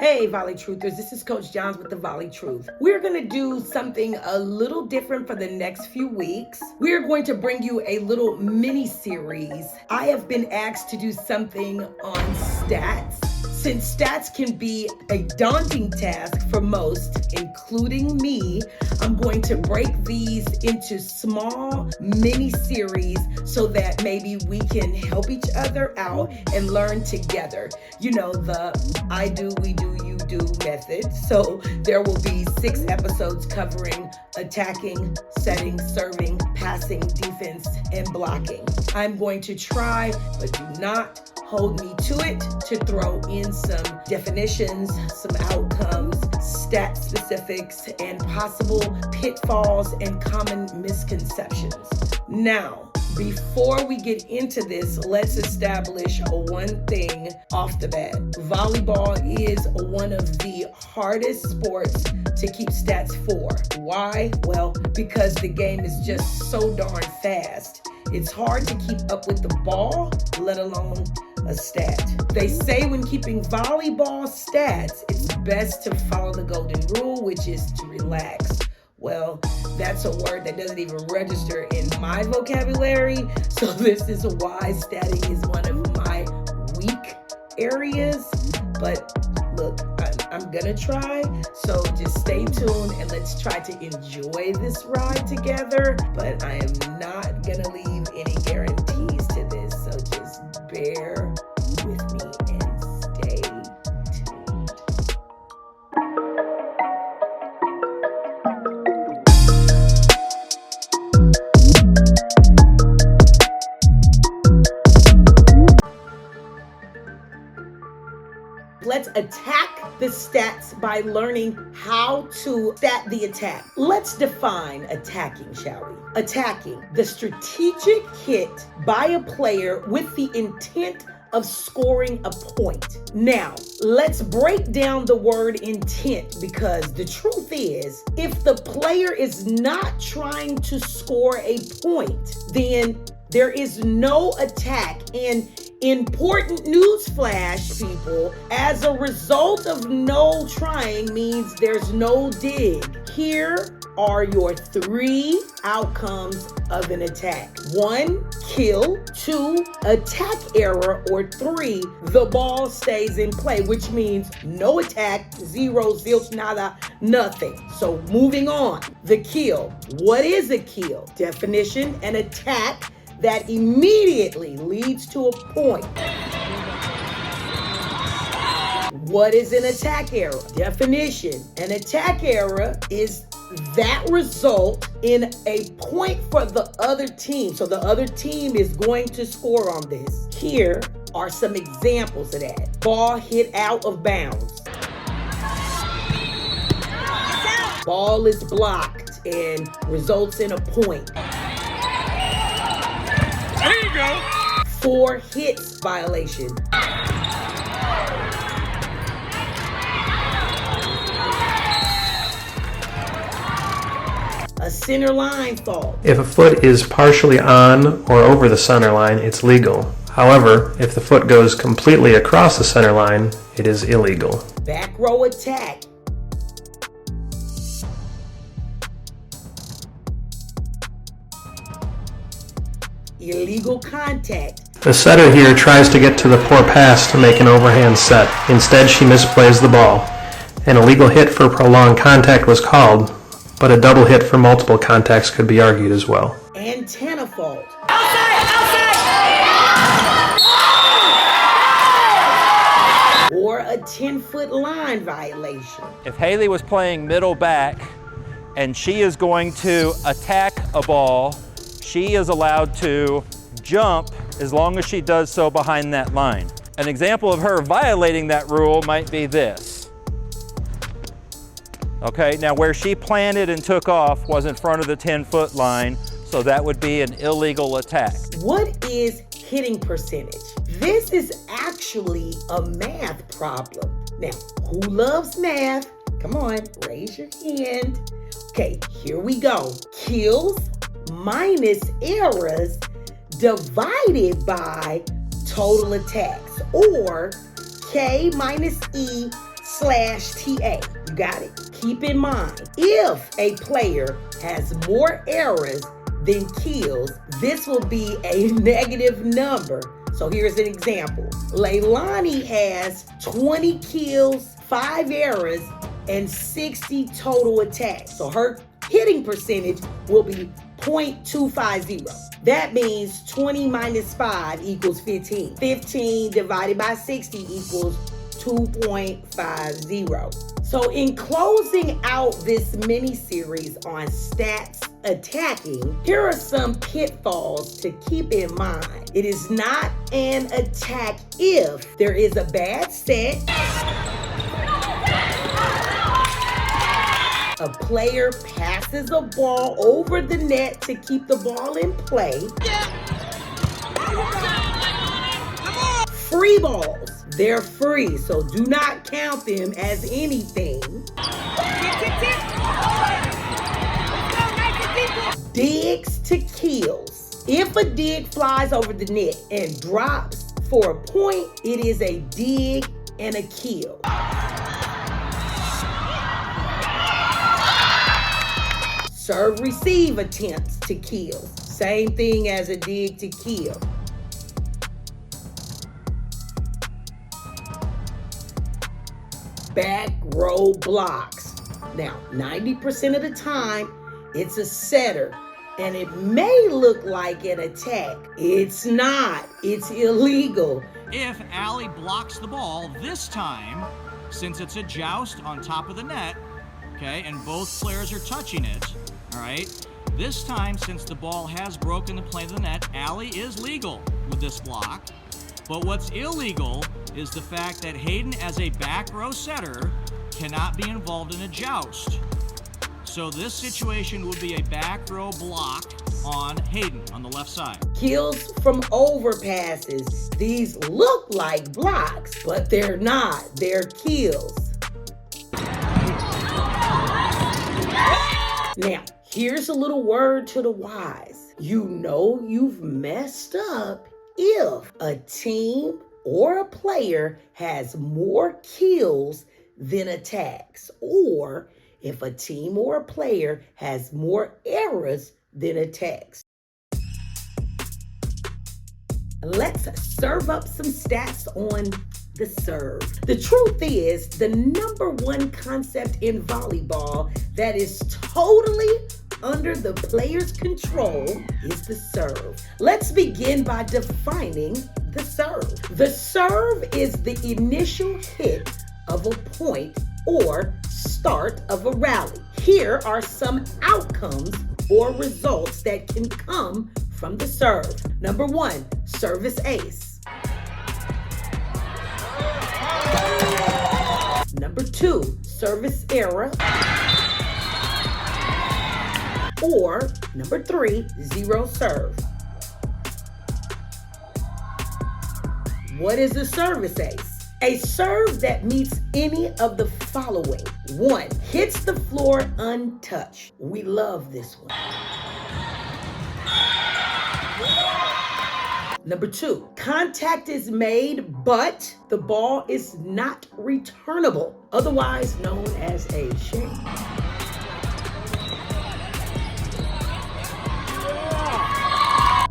Hey, Volley Truthers, this is Coach Johns with the Volley Truth. We're going to do something a little different for the next few weeks. We're going to bring you a little mini series. I have been asked to do something on stats. Since stats can be a daunting task for most, including me, I'm going to break these into small mini series so that maybe we can help each other out and learn together. You know, the I do, we do, you do method. So there will be 6 episodes covering attacking, setting, serving, passing, defense, and blocking. I'm going to try, but do not hold me to it, to throw in some definitions, some outcomes, stat specifics, and possible pitfalls and common misconceptions. Now, before we get into this, let's establish one thing off the bat. Volleyball is one of the hardest sports to keep stats for. Why? Well, because the game is just so darn fast. It's hard to keep up with the ball, let alone a stat. They say when keeping volleyball stats, it's best to follow the golden rule, which is to relax. Well, that's a word that doesn't even register in my vocabulary. So this is why statting is one of my weak areas. But look, I'm gonna try. So just stay tuned and let's try to enjoy this ride together. But I am not gonna leave any guarantees to this. So just bear with me and stay tuned. Let's attack the stats by learning how to stat the attack. Let's define attacking, shall we? Attacking, the strategic hit by a player with the intent of scoring a point. Now, let's break down the word intent, because the truth is, if the player is not trying to score a point, then there is no attack. And important news flash, people, as a result of no trying means there's no dig. Here are your 3 outcomes of an attack. 1, kill. 2, attack error. Or 3, the ball stays in play, which means no attack, 0, zilch, nada, nothing. So moving on, the kill. What is a kill? Definition: an attack that immediately leads to a point. What is an attack error? Definition: an attack error is that result in a point for the other team. So the other team is going to score on this. Here are some examples of that. Ball hit out of bounds. Ball is blocked and results in a point. There you go. 4 hits violation. A center line fault. If a foot is partially on or over the center line, it's legal. However, if the foot goes completely across the center line, it is illegal. Back row attack. Illegal contact. The setter here tries to get to the poor pass to make an overhand set. Instead, she misplays the ball. An illegal hit for prolonged contact was called, but a double hit for multiple contacts could be argued as well. Antenna fault. Or a 10-foot line violation. If Haley was playing middle back and she is going to attack a ball, she is allowed to jump as long as she does so behind that line. An example of her violating that rule might be this. Okay, now where she planted and took off was in front of the 10-foot line, so that would be an illegal attack. What is hitting percentage? This is actually a math problem. Now, who loves math? Come on, raise your hand. Okay, here we go. Kills minus errors divided by total attacks, or K minus E /TA. You got it? Keep in mind, if a player has more errors than kills, this will be a negative number. So here's an example. Leilani has 20 kills, 5 errors, and 60 total attacks. So her hitting percentage will be 0.250. That means 20 minus 5 equals 15. 15 divided by 60 equals 2.50. So in closing out this mini series on stats attacking, here are some pitfalls to keep in mind. It is not an attack if there is a bad set, a player passes a ball over the net to keep the ball in play, free balls. They're free, so do not count them as anything. Digs to kills. If a dig flies over the net and drops for a point, it is a dig and a kill. Serve receive attempts to kills. Same thing as a dig to kill. Back row blocks. Now, 90% of the time, it's a setter, and it may look like an attack. It's not. It's illegal. If Allie blocks the ball this time, since it's a joust on top of the net, okay, and both players are touching it, all right, this time, since the ball has broken the plane of the net, Allie is legal with this block. But what's illegal is the fact that Hayden, as a back row setter, cannot be involved in a joust. So this situation would be a back row block on Hayden on the left side. Kills from overpasses. These look like blocks, but they're not. They're kills. Now, here's a little word to the wise. You know you've messed up if a team or a player has more kills than attacks, or if a team or a player has more errors than attacks. Let's serve up some stats on the serve. The truth is, the number one concept in volleyball that is totally under the player's control is the serve. Let's begin by defining the serve. The serve is the initial hit of a point or start of a rally. Here are some outcomes or results that can come from the serve. Number 1, service ace. Number 2, service error. Or number 3, zero serve. What is a service ace? A serve that meets any of the following. 1, hits the floor untouched. We love this one. Number 2, contact is made, but the ball is not returnable, otherwise known as a shake.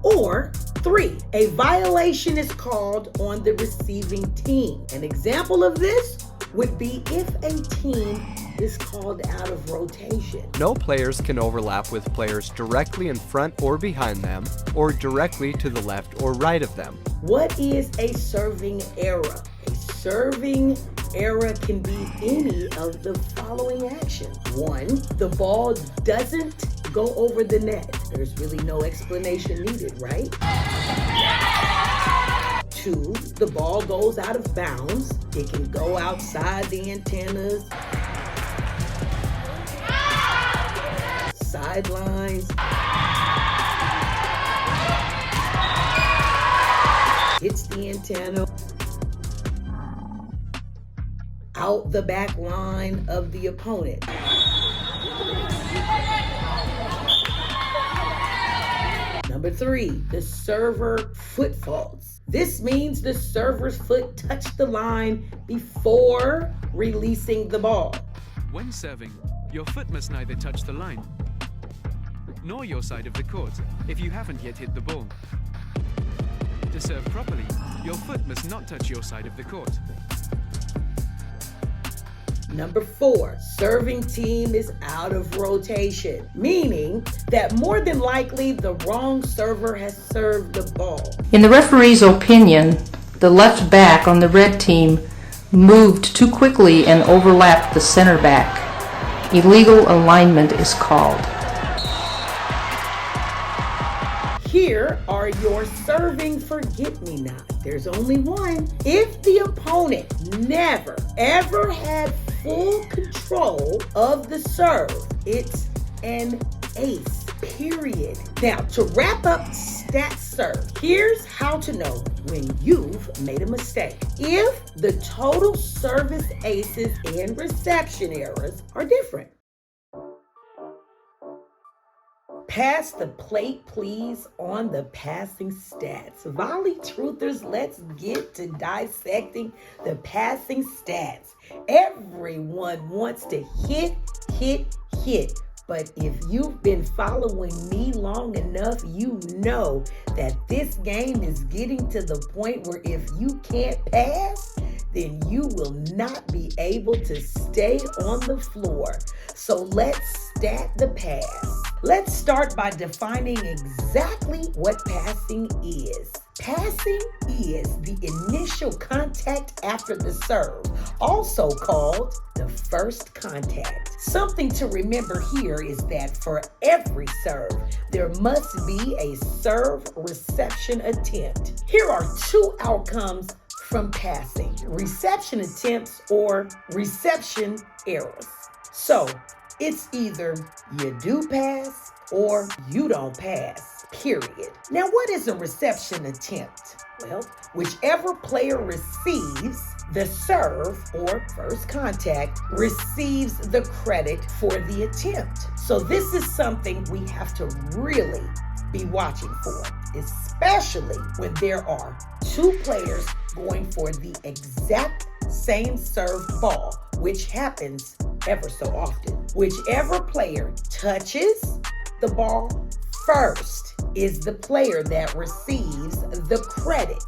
Or 3, a violation is called on the receiving team. An example of this would be if a team is called out of rotation. No players can overlap with players directly in front or behind them, or directly to the left or right of them. What is a serving error? A serving error can be any of the following actions. 1, the ball doesn't go over the net. There's really no explanation needed, right? 2, the ball goes out of bounds. It can go outside the antennas, sidelines, hits the antenna, out the back line of the opponent. Number 3, the server foot faults. This means the server's foot touched the line before releasing the ball. When serving, your foot must neither touch the line nor your side of the court if you haven't yet hit the ball. To serve properly, your foot must not touch your side of the court. Number 4, serving team is out of rotation, meaning that more than likely the wrong server has served the ball. In the referee's opinion, the left back on the red team moved too quickly and overlapped the center back. Illegal alignment is called. Here are your serving forget-me-not. There's only one. If the opponent never, ever had full control of the serve, it's an ace, period. Now, to wrap up stat serve, here's how to know when you've made a mistake. If the total service aces and reception errors are different. Pass the plate, please, on the passing stats. Volley truthers, let's get to dissecting the passing stats. Everyone wants to hit. But if you've been following me long enough, you know that this game is getting to the point where if you can't pass, then you will not be able to stay on the floor. So let's stat the pass. Let's start by defining exactly what passing is. Passing is the initial contact after the serve, also called the first contact. Something to remember here is that for every serve, there must be a serve reception attempt. Here are 2 outcomes from passing: reception attempts or reception errors. So it's either you do pass or you don't pass, period. Now, what is a reception attempt? Well, whichever player receives the serve or first contact receives the credit for the attempt. So this is something we have to really be watching for, especially when there are 2 players going for the exact same serve ball, which happens ever so often. Whichever player touches the ball first is the player that receives the credit.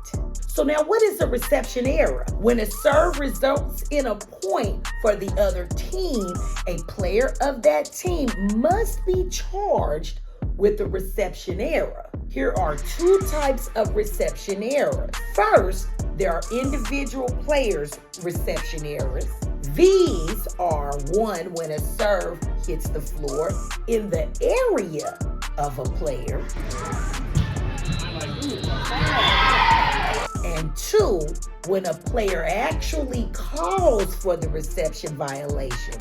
So now, what is a reception error? When a serve results in a point for the other team, a player of that team must be charged with the reception error. Here are 2 types of reception errors. First, there are individual players' reception errors. These are one when a serve hits the floor in the area of a player. And 2, when a player actually calls for the reception violation.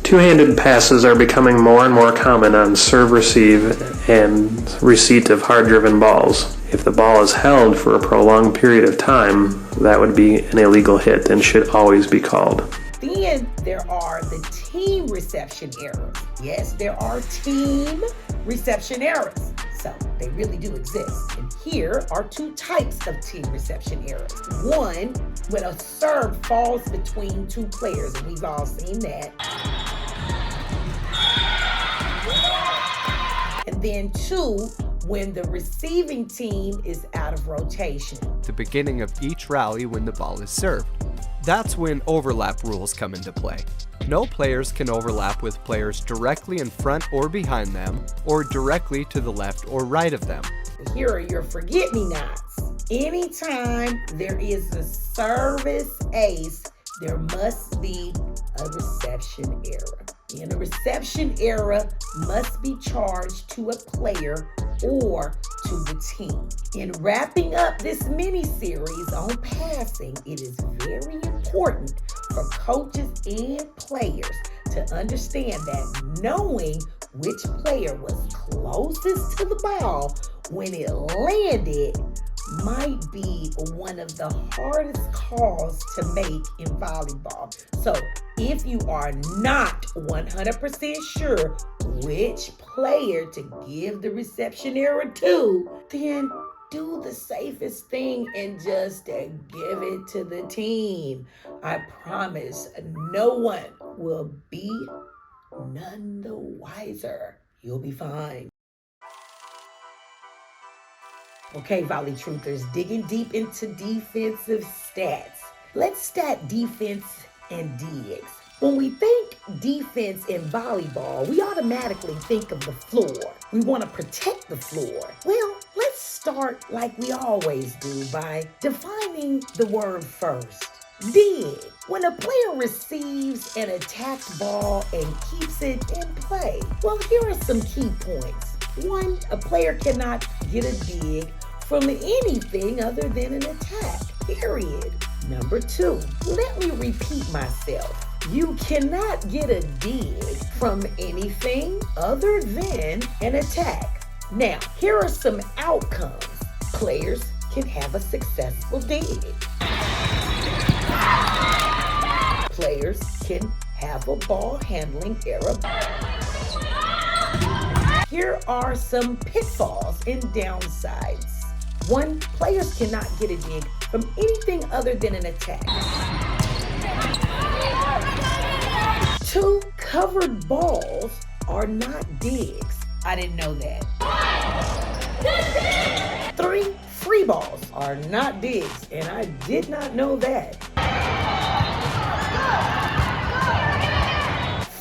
Two-handed passes are becoming more and more common on serve-receive and receipt of hard-driven balls. If the ball is held for a prolonged period of time, that would be an illegal hit and should always be called. Then there are the team reception errors. Yes, there are team reception errors. So they really do exist. And here are 2 types of team reception errors. One, when a serve falls between 2 players, and we've all seen that. And then 2, when the receiving team is out of rotation. The beginning of each rally when the ball is served. That's when overlap rules come into play. No players can overlap with players directly in front or behind them, or directly to the left or right of them. Here are your forget-me-nots. Anytime there is a service ace, there must be a reception error. And a reception error must be charged to a player or to the team. In wrapping up this mini-series on passing, it is very important for coaches and players to understand that knowing which player was closest to the ball when it landed might be one of the hardest calls to make in volleyball. So if you are not 100% sure which player to give the reception error to, then do the safest thing and just give it to the team. I promise no one will be none the wiser. You'll be fine. Okay, Volley Truthers, digging deep into defensive stats. Let's stat defense and digs. When we think defense in volleyball, we automatically think of the floor. We want to protect the floor. Well, let's start like we always do by defining the word first. Dig. When a player receives an attacked ball and keeps it in play. Well, here are some key points. 1, a player cannot get a dig from anything other than an attack, period. Number 2, let me repeat myself. You cannot get a dig from anything other than an attack. Now, here are some outcomes. Players can have a successful dig. Players can have a ball handling error. Here are some pitfalls and downsides. 1, players cannot get a dig from anything other than an attack. 2, covered balls are not digs. I didn't know that. 3, free balls are not digs, and I did not know that.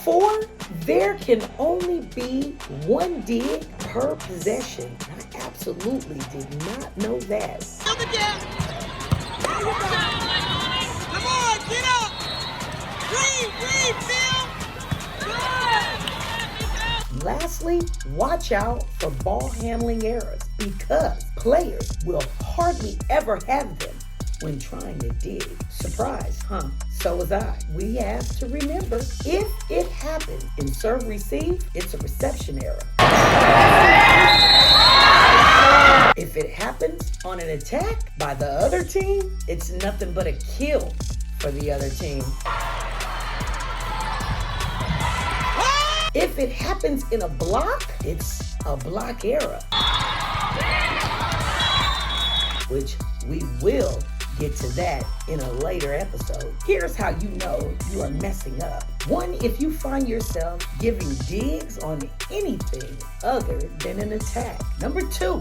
4, there can only be 1 dig per possession. I absolutely did not know that. Come on, get up! Breathe, Phil! Lastly, watch out for ball handling errors because players will hardly ever have them when trying to dig. Surprise, huh? So was I. We have to remember, if it happens in serve receive, it's a reception error. If it happens on an attack by the other team, it's nothing but a kill for the other team. If it happens in a block, it's a block error, which we will get to that in a later episode. Here's how you know you are messing up. 1, if you find yourself giving digs on anything other than an attack. Number 2,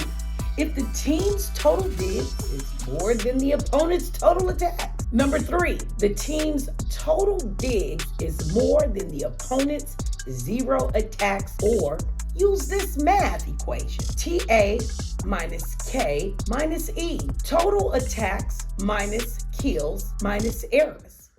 if the team's total digs is more than the opponent's total attacks. Number 3, the team's total digs is more than the opponent's 0 attacks, or use this math equation. TA minus K minus E. Total attacks minus kills minus errors.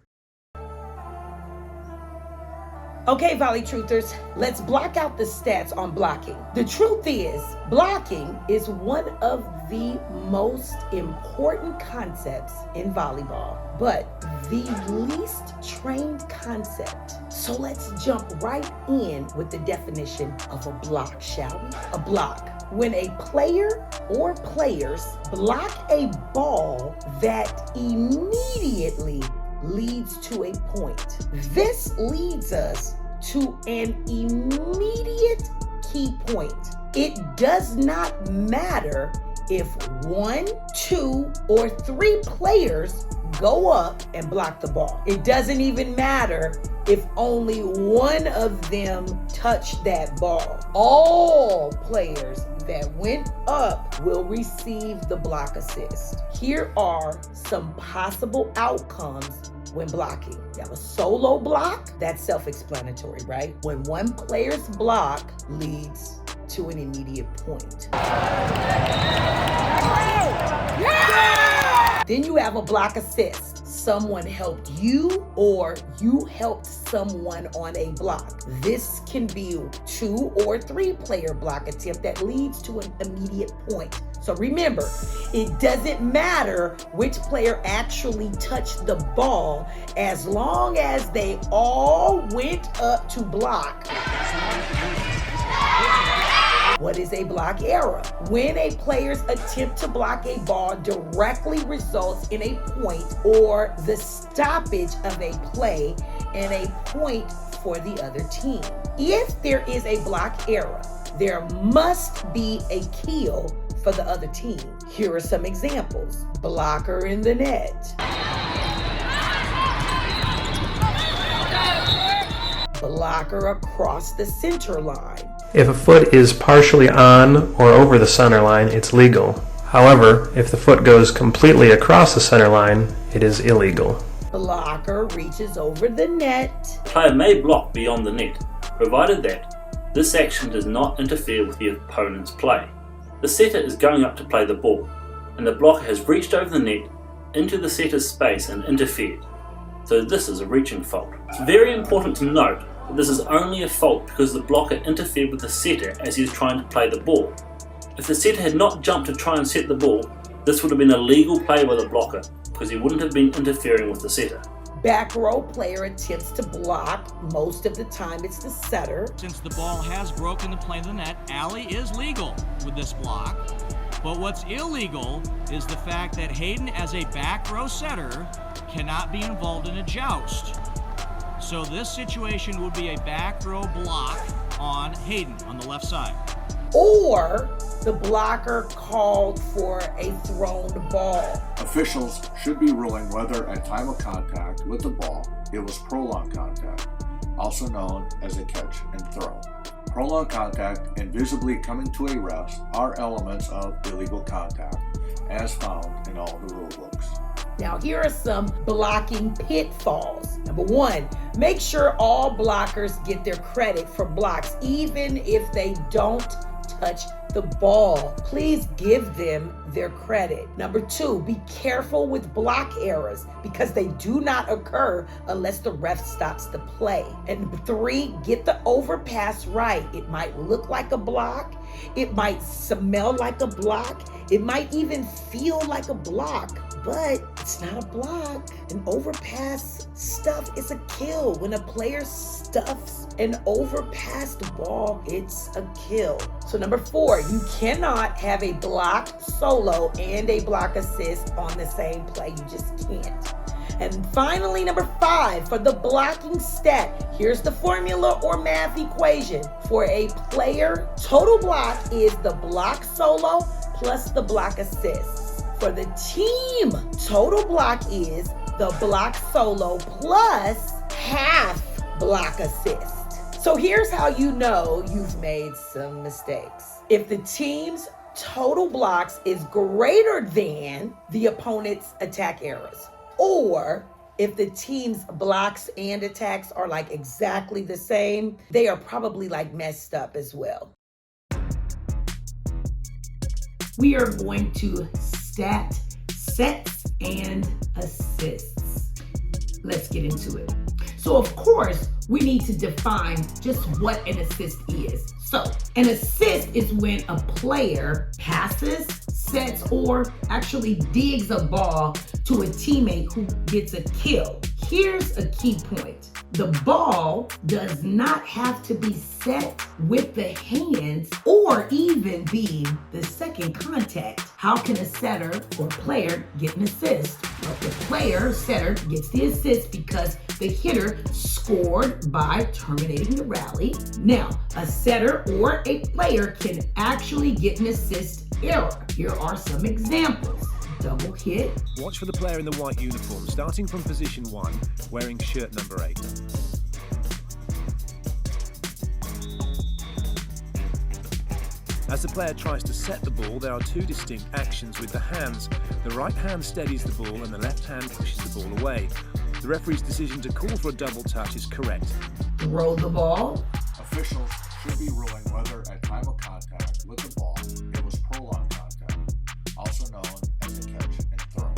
Okay, Volley Truthers, let's block out the stats on blocking. The truth is, blocking is one of the most important concepts in volleyball, but the least trained concept. So let's jump right in with the definition of a block, shall we? A block. When a player or players block a ball that immediately leads to a point. This leads us to an immediate key point. It does not matter if 1, 2, or 3 players go up and block the ball. It doesn't even matter if only 1 of them touch that ball. All players that went up will receive the block assist. Here are some possible outcomes when blocking. You have a solo block, that's self-explanatory, right? When 1 player's block leads to an immediate point. Then you have a block assist. Someone helped you or you helped someone on a block. This can be 2 or 3 player block attempt that leads to an immediate point. So remember, it doesn't matter which player actually touched the ball as long as they all went up to block. What is a block error? When a player's attempt to block a ball directly results in a point or the stoppage of a play and a point for the other team. If there is a block error, there must be a kill for the other team. Here are some examples. Blocker in the net. Blocker across the center line. If a foot is partially on or over the center line, it's legal. However, if the foot goes completely across the center line, it is illegal. Blocker reaches over the net. The player may block beyond the net, provided that this action does not interfere with the opponent's play. The setter is going up to play the ball, and the blocker has reached over the net into the setter's space and interfered. So this is a reaching fault. It's very important to note that this is only a fault because the blocker interfered with the setter as he was trying to play the ball. If the setter had not jumped to try and set the ball, this would have been a legal play by the blocker because he wouldn't have been interfering with the setter. Back row player attempts to block. Most of the time it's the setter. Since the ball has broken the plane of the net, alley is legal with this block. But what's illegal is the fact that Hayden, as a back row setter, cannot be involved in a joust. So this situation would be a back row block on Hayden on the left side. Or the blocker called for a thrown ball. Officials should be ruling whether at time of contact with the ball it was prolonged contact, also known as a catch and throw. Prolonged contact and visibly coming to a rest are elements of illegal contact, as found in all the rule books. Now here are some blocking pitfalls. Number one, make sure all blockers get their credit for blocks, even if they don't touch the ball. Please give them their credit. Number two, be careful with block errors because they do not occur unless the ref stops the play. And number three, get the overpass right. It might look like a block. It might smell like a block. It might even feel like a block, but it's not a block. An overpass stuff is a kill. When a player stuffs an overpassed ball, it's a kill. So number four, you cannot have a block solo and a block assist on the same play. You just can't. And finally, number five, for the blocking stat, here's the formula or math equation. For a player, total block is the block solo plus the block assist. For the team, total block is the block solo plus half block assist. So here's how you know you've made some mistakes. If the team's total blocks is greater than the opponent's attack errors, or if the team's blocks and attacks are like exactly the same, they are probably like messed up as well. We are going to stat sets and assists. Let's get into it. So of course, we need to define just what an assist is. So an assist is when a player passes, sets, or actually digs a ball to a teammate who gets a kill. Here's a key point. The ball does not have to be set with the hands or even be the second contact. How can a setter or player get an assist? Well, the player, setter, gets the assist because the hitter scored by terminating the rally. Now, a setter or a player can actually get an assist error. Here are some examples. Double hit. Watch for the player in the white uniform, starting from position 1, wearing shirt number 8. As the player tries to set the ball, there are two distinct actions with the hands. The right hand steadies the ball and the left hand pushes the ball away. The referee's decision to call for a double touch is correct. Throw the ball. Officials should be ruling whether at time of contact with the ball it was prolonged contact, also known as a catch and throw.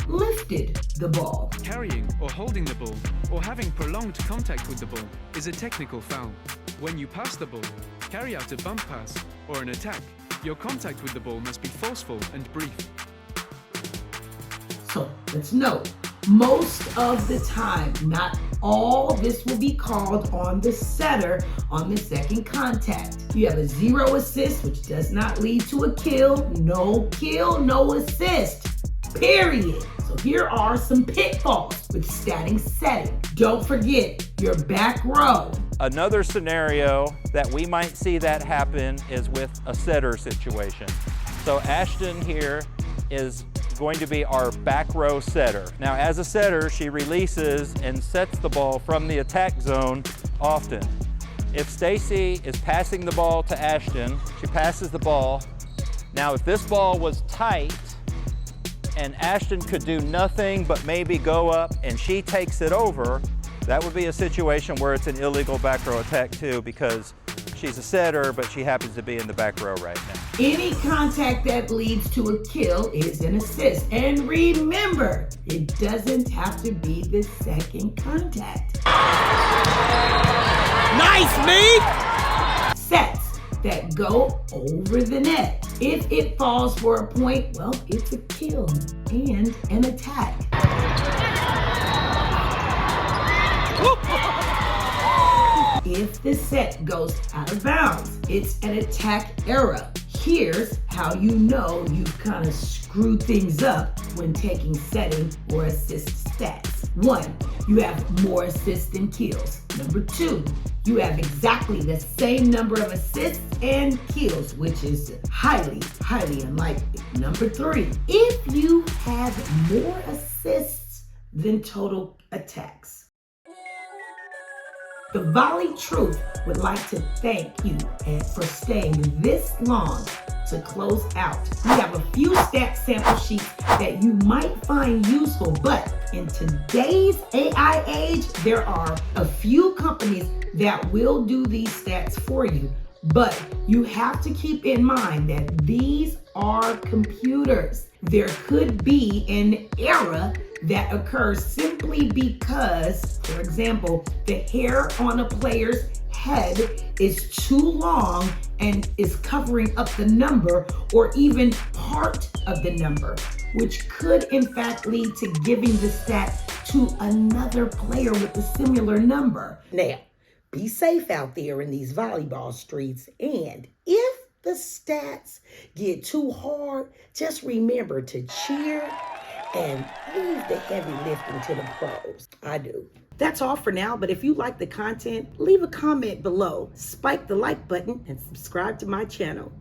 Lifted the ball. Carrying or holding the ball or having prolonged contact with the ball is a technical foul. When you pass the ball, carry out a bump pass, or an attack, your contact with the ball must be forceful and brief. So let's note, most of the time, not all this will be called on the setter on the second contact. You have a 0 assist, which does not lead to a kill, no assist, period. So here are some pitfalls with statting setting. Don't forget your back row. Another scenario that we might see that happen is with a setter situation. So Ashton here is going to be our back row setter. Now as a setter, she releases and sets the ball from the attack zone often. If Stacy is passing the ball to Ashton, she passes the ball. Now if this ball was tight and Ashton could do nothing but maybe go up and she takes it over, that would be a situation where it's an illegal back row attack too, because she's a setter, but she happens to be in the back row right now. Any contact that leads to a kill is an assist. And remember, it doesn't have to be the second contact. Nice, me! Sets that go over the net. If it falls for a point, well, it's a kill and an attack. If the set goes out of bounds, it's an attack error. Here's how you know you've kind of screwed things up when taking setting or assist stats. 1, you have more assists than kills. Number 2, you have exactly the same number of assists and kills, which is highly, highly unlikely. Number 3, if you have more assists than total attacks. The Volley Truth would like to thank you for staying this long to close out. We have a few stat sample sheets that you might find useful, but in today's AI age, there are a few companies that will do these stats for you. But you have to keep in mind that these are computers. There could be an error that occurs simply because, for example, the hair on a player's head is too long and is covering up the number or even part of the number, which could in fact lead to giving the stat to another player with a similar number. Now, be safe out there in these volleyball streets, and if the stats get too hard, just remember to cheer and leave the heavy lifting to the pros. I do. That's all for now, but if you like the content, leave a comment below, spike the like button, and subscribe to my channel.